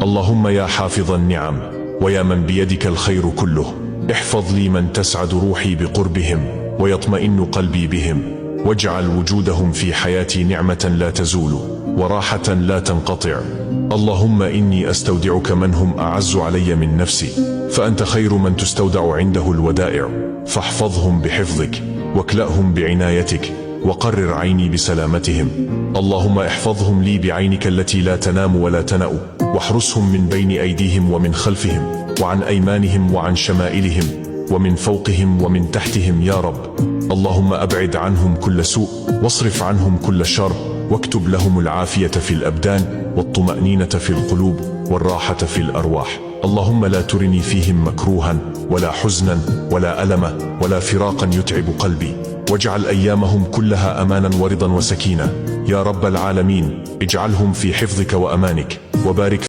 اللهم يا حافظ النعم ويا من بيدك الخير كله، احفظ لي من تسعد روحي بقربهم ويطمئن قلبي بهم، واجعل وجودهم في حياتي نعمة لا تزول وراحة لا تنقطع. اللهم إني أستودعك من هم أعز علي من نفسي، فأنت خير من تستودع عنده الودائع، فاحفظهم بحفظك واكلأهم بعنايتك وقرر عيني بسلامتهم. اللهم احفظهم لي بعينك التي لا تنام ولا تنأ، واحرسهم من بين أيديهم ومن خلفهم وعن أيمانهم وعن شمائلهم ومن فوقهم ومن تحتهم يا رب. اللهم أبعد عنهم كل سوء واصرف عنهم كل شر، واكتب لهم العافية في الأبدان والطمأنينة في القلوب والراحة في الأرواح. اللهم لا ترني فيهم مكروها ولا حزنا ولا ألما ولا فراقا يتعب قلبي، واجعل أيامهم كلها أمانا ورضا وسكينة يا رب العالمين. اجعلهم في حفظك وأمانك، وبارك